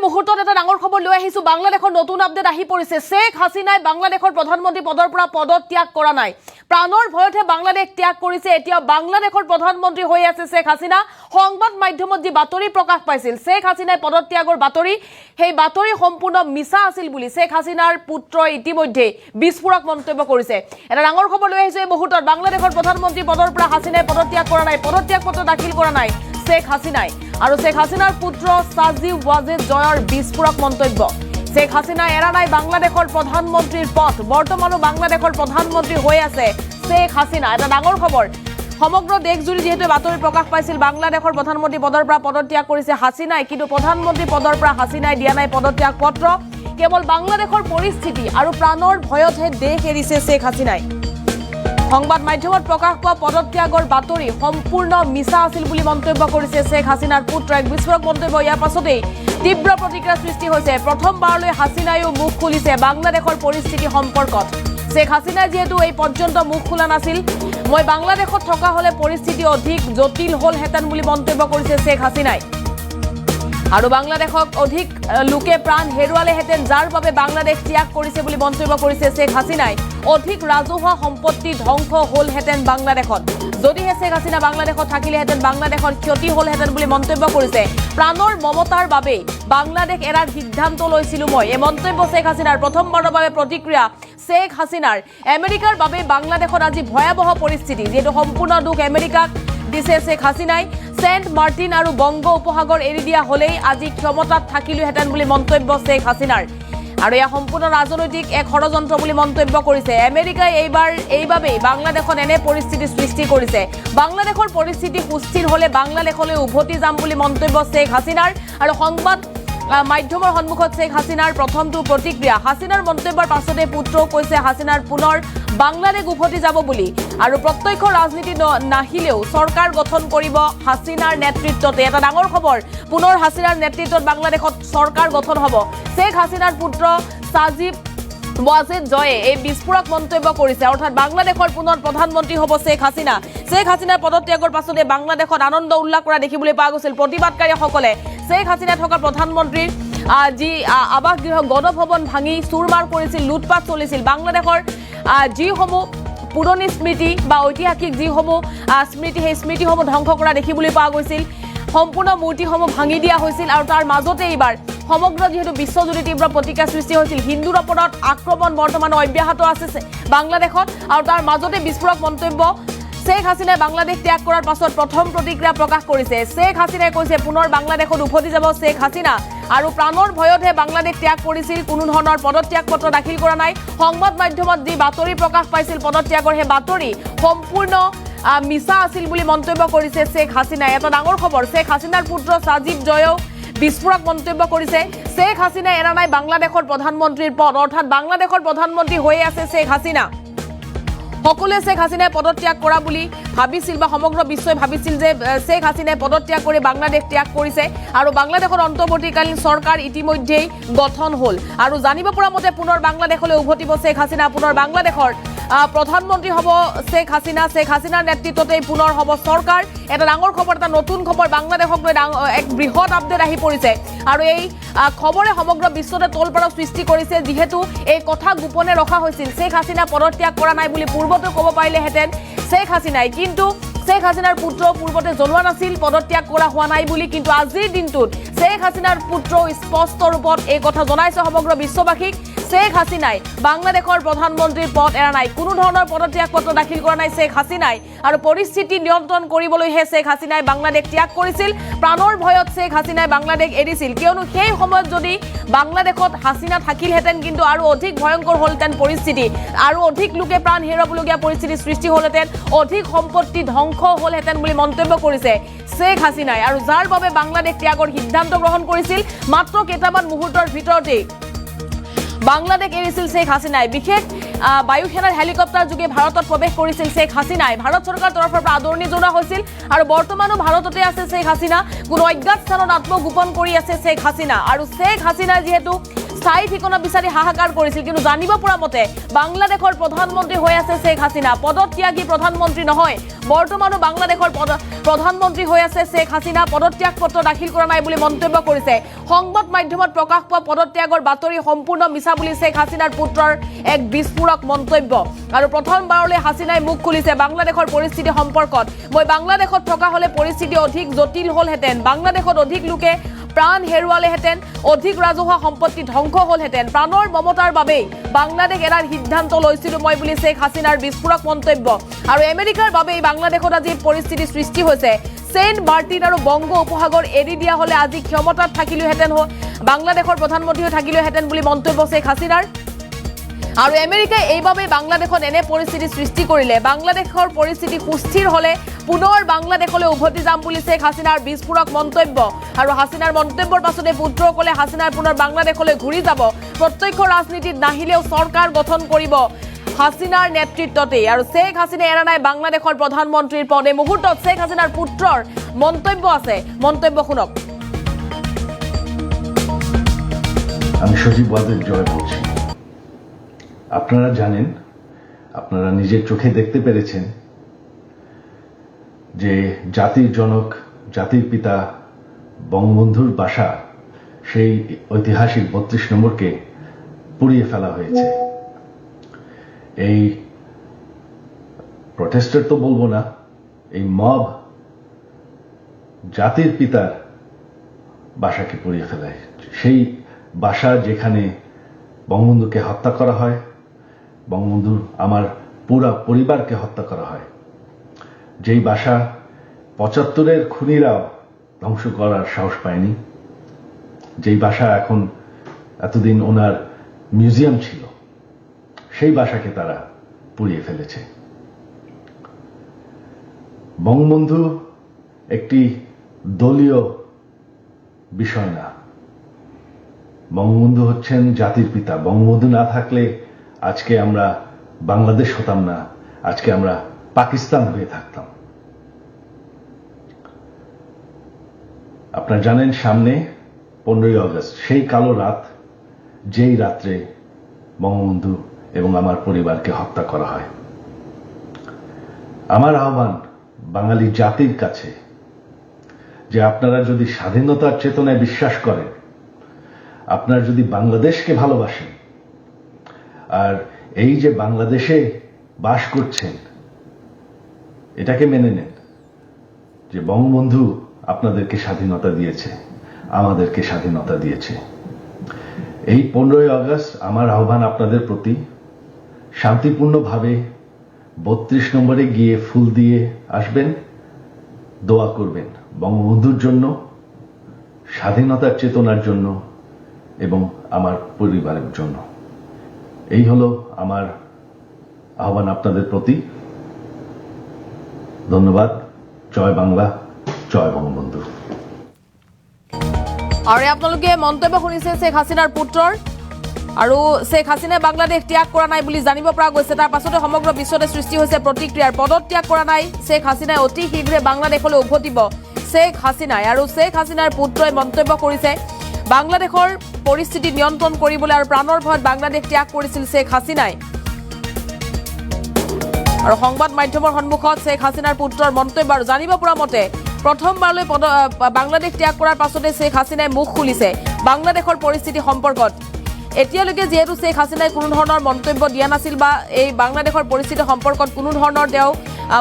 মুহূৰ্তত এটা ডাঙৰ খবৰ লৈ আহিছো বাংলাদেশৰ নতুন আপডেট আহি পৰিছে শেখ হাসিনাই বাংলাদেশৰ প্ৰধানমন্ত্ৰী পদৰ পৰা পদত্যাগ কৰা নাই প্ৰাণৰ ভয়তে বাংলাদেশ ত্যাগ কৰিছে এতিয়া বাংলাদেশৰ প্ৰধানমন্ত্ৰী হৈ আছে শেখ হাসিনা সংবাদ মাধ্যমত যি বাতৰি প্ৰকাশ পাইছিল শেখ হাসিনাই পদত্যাগৰ বাতৰি সেই বাতৰি সম্পূৰ্ণ মিছা আছিল বুলি শেখ হাসিনাৰ পুত্ৰ ইতিমধ্যে বিস্ফোৰক মন্তব্য কৰিছে এটা ডাঙৰ খবৰ লৈ আহিছে এই মুহূৰ্তত বাংলাদেশৰ প্ৰধানমন্ত্ৰী পদৰ পৰা হাসিনাই পদত্যাগ কৰা নাই পদত্যাগ পত্ৰ দাখিল কৰা নাই শেখ হাসিনাই আৰু শেখ হাসিনাৰ পুত্ৰ সাজিব ওয়াজেদ জয়ৰ বিস্ফোৰক মন্তব্য শেখ হাসিনা এৰা নাই বাংলাদেশৰ প্ৰধানমন্ত্ৰীৰ পদ বৰ্তমানো বাংলাদেশৰ প্ৰধানমন্ত্ৰী হৈ আছে শেখ হাসিনা এটা ডাঙৰ খবৰ সমগ্ৰ দেশজুৰি যেহেতু বাতৰি প্ৰকাশ পাইছিল বাংলাদেশৰ প্ৰধানমন্ত্ৰী পদৰ পৰা পদত্যাগ কৰিছে হাসিনাই কিন্তু প্ৰধানমন্ত্ৰী পদৰ পৰা হাসিনাই দিয়া নাই পদত্যাগ পত্ৰ কেৱল বাংলাদেশৰ পৰিস্থিতি আৰু প্ৰাণৰ ভয়তহে দেশ এৰিছে শেখ হাসিনাই সংবাদ মাধ্যমত প্ৰকাশ পোৱা পদত্যাগৰ বাতৰি সম্পূৰ্ণ মিছা আছিল বুলি মন্তব্য কৰিছে শেখ হাসিনাৰ পুত্ৰ এক বিস্ফোৰক মন্তব্য ইয়াৰ পাছতেই তীব্ৰ প্ৰতিক্ৰিয়া সৃষ্টি হৈছে প্ৰথমবাৰলৈ হাসিনাইও মুখ খুলিছে বাংলাদেশৰ পৰিস্থিতি সম্পৰ্কত শেখ হাসিনাই যেহেতু এই পৰ্যন্ত মুখ খোলা নাছিল মই বাংলাদেশত থকা হলে পৰিস্থিতি অধিক জটিল হলহেঁতেন বুলি মন্তব্য কৰিছে শেখ হাসিনাই আৰু বাংলাদেশক অধিক লোকে প্ৰাণ হেৰুৱালেহেঁতেন যাৰ বাবে বাংলাদেশ ত্যাগ কৰিছে বুলি মন্তব্য কৰিছে শেখ হাসিনাই অধিক ৰাজহুৱা সম্পত্তি ধ্বংস হলহেঁতেন বাংলাদেশত যদিহে শেখ হাসিনা বাংলাদেশত থাকিলেহেঁতেন বাংলাদেশৰ ক্ষতি হলহেঁতেন বুলি মন্তব্য কৰিছে প্ৰাণৰ মমতাৰ বাবে বাংলাদেশ এৰাৰ সিদ্ধান্ত লৈছিলো মই এই মন্তব্য শেখ হাসিনাৰ প্ৰথমবাৰৰ বাবে প্ৰতিক্ৰিয়া শেখ হাসিনাৰ আমেৰিকাৰ বাবে বাংলাদেশত আজি ভয়াৱহ পৰিস্থিতি যেটো সম্পূৰ্ণ দুখ আমেৰিকাক দিছে শেখ হাসিনাই সেন্ট মাৰ্টিন আৰু বংগ উপসাগৰ এৰি দিয়া হলেই আজি ক্ষমতাত থাকিলহেঁতেন বুলি মন্তব্য শেখ হাসিনাৰ আৰু এয়া সম্পূৰ্ণ ৰাজনৈতিক এক ষড়যন্ত্ৰ বুলি মন্তব্য কৰিছে আমেৰিকাই এইবাবেই বাংলাদেশত এনে পৰিস্থিতি সৃষ্টি কৰিছে বাংলাদেশৰ পৰিস্থিতি সুস্থিৰ হলে বাংলাদেশলৈ উভতি যাম বুলি মন্তব্য শেখ হাসিনাৰ আৰু সংবাদ মাধ্যমৰ সন্মুখত শেখ হাসিনাৰ প্ৰথমটো প্ৰতিক্ৰিয়া হাসিনাৰ মন্তব্যৰ পাছতে পুত্ৰ কৈছে হাসিনাৰ পুনৰ বাংলাদেশ উভতি যাব বুলি আৰু প্ৰত্যক্ষ ৰাজনীতি নাহিলেও চৰকাৰ গঠন কৰিব হাসিনাৰ নেতৃত্বতে এটা ডাঙৰ খবৰ পুনৰ হাসিনাৰ নেতৃত্বত বাংলাদেশত চৰকাৰ গঠন হ'ব শেখ হাসিনাৰ পুত্ৰ সাজিব ওয়াজেদ জয়ে এই বিস্ফোৰক মন্তব্য কৰিছে অৰ্থাৎ বাংলাদেশৰ পুনৰ প্ৰধানমন্ত্ৰী হ'ব শেখ হাসিনাৰ পদত্যাগৰ পাছতে বাংলাদেশত আনন্দ উল্লাস কৰা দেখিবলৈ পোৱা গৈছিল প্ৰতিবাদকাৰীসকলে শেখ হাসিনা থকা প্ৰধানমন্ত্ৰীৰ যি আৱাস গৃহ গণভৱন ভাঙি চুৰমাৰ কৰিছিল লুটপাট চলিছিল বাংলাদেশৰ যিসমূহ পুৰণি স্মৃতি বা ঐতিহাসিক যিসমূহ স্মৃতি সেই স্মৃতিসমূহ ধ্বংস কৰা দেখিবলৈ পোৱা গৈছিল সম্পূৰ্ণ মূৰ্তিসমূহ ভাঙি দিয়া হৈছিল আৰু তাৰ মাজতে এইবাৰ সমগ্ৰ যেহেতু বিশ্বজুৰি তীব্ৰ প্ৰতিক্ৰিয়া সৃষ্টি হৈছিল হিন্দুৰ ওপৰত আক্ৰমণ বৰ্তমান অব্যাহত আছে বাংলাদেশত আৰু তাৰ মাজতে বিস্ফোৰক মন্তব্য শেখ হাসিনাই বাংলাদেশ ত্যাগ কৰাৰ পাছত প্ৰথম প্ৰতিক্ৰিয়া প্ৰকাশ কৰিছে শেখ হাসিনাই কৈছে পুনৰ বাংলাদেশত উভতি যাব শেখ হাসিনা আৰু প্ৰাণৰ ভয়তহে বাংলাদেশ ত্যাগ কৰিছিল কোনো ধৰণৰ পদত্যাগ পত্ৰ দাখিল কৰা নাই সংবাদ মাধ্যমত যি বাতৰি প্ৰকাশ পাইছিল পদত্যাগৰ সেই বাতৰি সম্পূৰ্ণ মিছা আছিল বুলি মন্তব্য কৰিছে শেখ হাসিনাই এটা ডাঙৰ খবৰ শেখ হাসিনাৰ পুত্ৰ সাজিব জয়েও বিস্ফোৰক মন্তব্য কৰিছে শেখ হাসিনাই এৰা নাই বাংলাদেশৰ প্ৰধানমন্ত্ৰীৰ পদ অৰ্থাৎ বাংলাদেশৰ প্ৰধানমন্ত্ৰী হৈ আছে শেখ হাসিনা সকলোৱে শেখ হাসিনাই পদত্যাগ কৰা বুলি ভাবিছিল বা সমগ্ৰ বিশ্বই ভাবিছিল যে শেখ হাসিনাই পদত্যাগ কৰি বাংলাদেশ ত্যাগ কৰিছে আৰু বাংলাদেশৰ অন্তৰ্বৰ্তীকালীন চৰকাৰ ইতিমধ্যেই গঠন হ'ল আৰু জানিব পৰা মতে পুনৰ বাংলাদেশলৈ উভতিব শেখ হাসিনা পুনৰ বাংলাদেশৰ প্ৰধানমন্ত্ৰী হ'ব শেখ হাসিনাৰ নেতৃত্বতেই পুনৰ হ'ব চৰকাৰ এটা ডাঙৰ খবৰ এটা নতুন খবৰ বাংলাদেশক লৈ এক বৃহৎ আপডেট আহি পৰিছে আৰু এই খবৰে সমগ্ৰ বিশ্বতে তোলপাৰ সৃষ্টি কৰিছে যিহেতু এই কথা গোপনে ৰখা হৈছিল শেখ হাসিনা পদত্যাগ কৰা নাই বুলি পূৰ্বতে ক'ব পাৰিলেহেঁতেন শেখ হাসিনাই কিন্তু শেখ হাসিনাৰ পুত্ৰ পূৰ্বতে জনোৱা নাছিল পদত্যাগ কৰা হোৱা নাই বুলি কিন্তু আজিৰ দিনটোত শেখ হাসিনাৰ পুত্ৰ স্পষ্ট ৰূপত এই কথা জনাইছে সমগ্ৰ বিশ্ববাসীক শেখ হাসিনাই বাংলাদেশৰ প্ৰধানমন্ত্ৰীৰ পদ এৰা নাই কোনো ধৰণৰ পদত্যাগ পত্ৰ দাখিল কৰা নাই শেখ হাসিনাই আৰু পৰিস্থিতি নিয়ন্ত্ৰণ কৰিবলৈহে শেখ হাসিনাই বাংলাদেশ ত্যাগ কৰিছিল প্ৰাণৰ ভয়ত শেখ হাসিনাই বাংলাদেশ এৰিছিল কিয়নো সেই সময়ত যদি বাংলাদেশত হাসিনা থাকিলহেঁতেন কিন্তু আৰু অধিক ভয়ংকৰ হলহেঁতেন পৰিস্থিতি আৰু অধিক লোকে প্ৰাণ হেৰুৱাবলগীয়া পৰিস্থিতিৰ সৃষ্টি হলহেঁতেন অধিক সম্পত্তি ধ্বংস হলহেঁতেন বুলি মন্তব্য কৰিছে শেখ হাসিনাই আৰু যাৰ বাবে বাংলাদেশ ত্যাগৰ সিদ্ধান্ত গ্ৰহণ কৰিছিল মাত্ৰ কেইটামান মুহূৰ্তৰ ভিতৰতেই বাংলাদেশ এৰিছিল শেখ হাসিনাই বিশেষ বায়ু সেনাৰ হেলিকপ্টাৰ যোগে ভাৰতত প্ৰৱেশ কৰিছিল শেখ হাসিনাই ভাৰত চৰকাৰৰ তৰফৰ পৰা আদৰণি জনোৱা হৈছিল আৰু বৰ্তমানো ভাৰততে আছে শেখ হাসিনা কোনো অজ্ঞাত স্থানত আত্মগোপন কৰি আছে শেখ হাসিনা আৰু শেখ হাসিনা যেহেতু স্থায়ী ঠিকনা বিচাৰি হাহাকাৰ কৰিছিল কিন্তু জানিব পৰা মতে বাংলাদেশৰ প্ৰধানমন্ত্ৰী হৈ আছে শেখ হাসিনা পদত্যাগী প্ৰধানমন্ত্ৰী নহয় বৰ্তমানো বাংলাদেশৰ প্ৰধানমন্ত্ৰী হৈ আছে শেখ হাসিনা পদত্যাগ পত্ৰ দাখিল কৰা নাই বুলি মন্তব্য কৰিছে সংবাদ মাধ্যমত প্ৰকাশ পোৱা পদত্যাগৰ বাতৰি সম্পূৰ্ণ মিছা বুলি শেখ হাসিনাৰ পুত্ৰৰ এক বিস্ফোৰক মন্তব্য আৰু প্ৰথমবাৰলৈ হাসিনাই মুখ খুলিছে বাংলাদেশৰ পৰিস্থিতি সম্পৰ্কত মই বাংলাদেশত থকা হলে পৰিস্থিতি অধিক জটিল হলহেতেন বাংলাদেশত অধিক লোকে প্ৰাণ হেৰুৱালেহেঁতেন অধিক ৰাজহুৱা সম্পত্তি ধ্বংস হলহেঁতেন প্ৰাণৰ মমতাৰ বাবে বাংলাদেশ এৰাৰ সিদ্ধান্ত লৈছিলো মই বুলি শেখ হাসিনাৰ বিস্ফোৰক মন্তব্য আৰু আমেৰিকাৰ বাবে বাংলাদেশত আজি পৰিস্থিতি সৃষ্টি হৈছে সেন্ট মাৰ্টিন আৰু বংগ উপসাগৰ এৰি দিয়া হলে আজি ক্ষমতাত থাকিলেহেঁতেন বাংলাদেশৰ প্ৰধানমন্ত্ৰী হৈ থাকিলেহেঁতেন বুলি মন্তব্য শেখ হাসিনাৰ আৰু আমেৰিকাই এইভাবে বাংলাদেশত এনে পৰিস্থিতি সৃষ্টি কৰিলে বাংলাদেশৰ পৰিস্থিতি সুস্থিৰ হলে পুনৰ বাংলাদেশলৈ উভতি যাম বুলি শেখ হাসিনাৰ বিস্ফোৰক মন্তব্য আৰু হাসিনাৰ মন্তব্যৰ পাছতে পুত্ৰকলে হাসিনাৰ পুনৰ বাংলাদেশলৈ ঘূৰি যাব প্ৰত্যক্ষ ৰাজনীতিত নাহিলেও চৰকাৰ গঠন কৰিব হাসিনাৰ নেতৃত্বতে আৰু শেখ হাসিনা এৰা নাই বাংলাদেশৰ প্ৰধানমন্ত্ৰীৰ পদ এই মুহূৰ্তত শেখ হাসিনাৰ পুত্ৰৰ মন্তব্য আছে মন্তব্য শুনক আমি সজীব ওয়াজেদ জয় বলছি আপনারা জানেন আপনারা নিজের চোখে দেখতে পেরেছেন যে জাতির জনক জাতির পিতা বঙ্গবন্ধুর বাসা সেই ঐতিহাসিক 32 নম্বরকে পুড়িয়ে ফেলা হয়েছে এই প্রটেস্টার তো বলবো না এই মব জাতির পিতার বাসাকে পুড়িয়ে ফেলায় সেই বাসা যেখানে বঙ্গবন্ধুকে হত্যা করা হয় বঙ্গবন্ধুর আমার পুরা পরিবারকে হত্যা করা হয় যেই বাসা 75-এর খুনিরাও ধ্বংস করার সাহস পায়নি যেই বাসা এখন এতদিন ওনার মিউজিয়াম ছিল সেই বাসাকে তারা পুড়িয়ে ফেলেছে বঙ্গবন্ধু একটি দলীয় বিষয় না বঙ্গবন্ধু হচ্ছেন জাতির পিতা বঙ্গবন্ধু না থাকলে আজকে আমরা বাংলাদেশ হতাম না আজকে আমরা পাকিস্তান হয়ে থাকতাম আপনারা জানেন সামনে 15ই আগস্ট সেই কালো রাত যেই রাত্রে বঙ্গবন্ধু এবং আমার পরিবারকে হত্যা করা হয় আমার আহ্বান বাঙালি জাতির কাছে যে আপনারা যদি স্বাধীনতার চেতনায় বিশ্বাস করেন আপনারা যদি বাংলাদেশকে ভালোবাসেন আর এই যে বাংলাদেশে বাস করছেন এটাকে মেনে নেন যে বঙ্গবন্ধু আপনাদেরকে স্বাধীনতা দিয়েছে আমাদেরকে স্বাধীনতা দিয়েছে এই 15ই আগস্ট আমার আহ্বান আপনাদের প্রতি শান্তিপূর্ণভাবে 32 নম্বরে গিয়ে ফুল দিয়ে আসবেন দোয়া করবেন বঙ্গবন্ধুর জন্য স্বাধীনতার চেতনার জন্য এবং আমার পরিবারের জন্য এই হলো আমার আহ্বান আপনাদের প্ৰতি ধন্যবাদ জয় বাংলা জয় বঙ্গবন্ধু আৰু আপোনালোকে মন্তব্য শুনিছে শেখ হাসিনাৰ পুত্ৰৰ আৰু শেখ হাসিনাই বাংলাদেশ ত্যাগ কৰা নাই বুলি জানিব পৰা গৈছে তাৰ পাছতে সমগ্ৰ বিশ্বতে সৃষ্টি হৈছে প্ৰতিক্ৰিয়াৰ পদত্যাগ কৰা নাই শেখ হাসিনাই অতি শীঘ্ৰে বাংলাদেশলৈ উভতিব শেখ হাসিনাই আৰু শেখ হাসিনাৰ পুত্ৰই মন্তব্য কৰিছে বাংলাদেশৰ পৰিস্থিতি নিয়ন্ত্ৰণ কৰিবলৈ আৰু প্ৰাণৰ ভয়ত বাংলাদেশ ত্যাগ কৰিছিল শেখ হাসিনাই আৰু সংবাদ মাধ্যমৰ সন্মুখত শেখ হাসিনাৰ পুত্ৰৰ মন্তব্য আৰু জানিব পৰা মতে প্ৰথমবাৰলৈ বাংলাদেশ ত্যাগ কৰাৰ পাছতে শেখ হাসিনাই মুখ খুলিছে বাংলাদেশৰ পৰিস্থিতি সম্পৰ্কত এতিয়ালৈকে যেহেতু শেখ হাসিনাই কোনো ধৰণৰ মন্তব্য দিয়া নাছিল বা এই বাংলাদেশৰ পৰিস্থিতি সম্পৰ্কত কোনো ধৰণৰ তেওঁ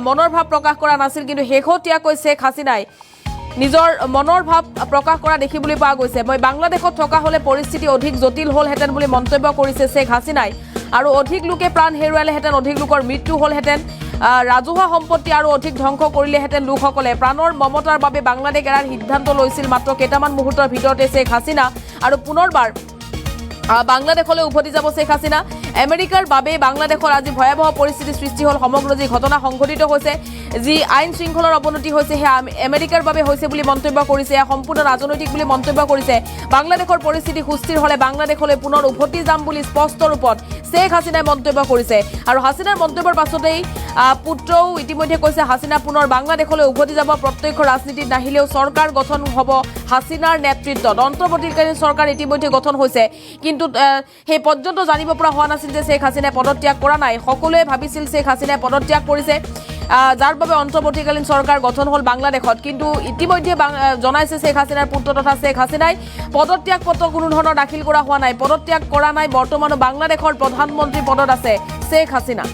মনৰ ভাৱ প্ৰকাশ কৰা নাছিল কিন্তু শেহতীয়াকৈ শেখ হাসিনাই নিজৰ মনৰ ভাৱ প্ৰকাশ কৰা দেখিবলৈ পোৱা গৈছে মই বাংলাদেশত থকা হলে পৰিস্থিতি অধিক জটিল হলহেঁতেন বুলি মন্তব্য কৰিছে শেখ হাসিনাই আৰু অধিক লোকে প্ৰাণ হেৰুৱালেহেঁতেন অধিক লোকৰ মৃত্যু হলহেঁতেন ৰাজহুৱা সম্পত্তি আৰু অধিক ধ্বংস কৰিলেহেঁতেন লোকসকলে প্ৰাণৰ মমতাৰ বাবে বাংলাদেশ এৰাৰ সিদ্ধান্ত লৈছিল মাত্ৰ কেইটামান মুহূৰ্তৰ ভিতৰতে শেখ হাসিনা আৰু পুনৰবাৰ বাংলাদেশলৈ উভতি যাব শেখ হাসিনা আমেৰিকাৰ বাবে বাংলাদেশৰ আজি ভয়াৱহ পৰিস্থিতিৰ সৃষ্টি হ'ল। সমগ্ৰ যি ঘটনা সংঘটিত হৈছে, যি আইন শৃংখলাৰ অৱনতি হৈছে, সেয়া আমেৰিকাৰ বাবে হৈছে বুলি মন্তব্য কৰিছে। এয়া সম্পূৰ্ণ ৰাজনৈতিক বুলি মন্তব্য কৰিছে। বাংলাদেশৰ পৰিস্থিতি সুস্থিৰ হ'লে বাংলাদেশলৈ পুনৰ উভতি যাম বুলি স্পষ্ট ৰূপত শ্বেখ হাছিনাই মন্তব্য কৰিছে। আৰু হাছিনাৰ মন্তব্যৰ পাছতেই পুত্ৰও ইতিমধ্যে কৈছে হাছিনা পুনৰ বাংলাদেশলৈ উভতি যাব। প্ৰত্যক্ষ ৰাজনীতিত নাহিলেও চৰকাৰ গঠন হ'ব হাছিনাৰ নেতৃত্বত। অন্তৰ্বৰ্তীকালীন চৰকাৰ ইতিমধ্যে গঠন হৈছে, কিন্তু সেই পৰ্যন্ত জানিব পৰা হোৱা নাছিল যে শ্বেখ হাছিনাই পদত্যাগ কৰা নাই। সকলোৱে ভাবিছিল শ্বেখ হাছিনাই পদত্যাগ কৰিছে, যাৰ বাবে অন্তৰ্বৰ্তীকালীন চৰকাৰ গঠন হ'ল বাংলাদেশত। কিন্তু ইতিমধ্যে জনাইছে শ্বেখ হাছিনাৰ পুত্ৰ তথা শ্বেখ হাছিনাই পদত্যাগ পত্ৰ কোনো ধৰণৰ দাখিল কৰা হোৱা নাই, পদত্যাগ কৰা নাই। বৰ্তমানো বাংলাদেশৰ প্ৰধানমন্ত্ৰী পদত আছে শ্বেখ হাছিনা।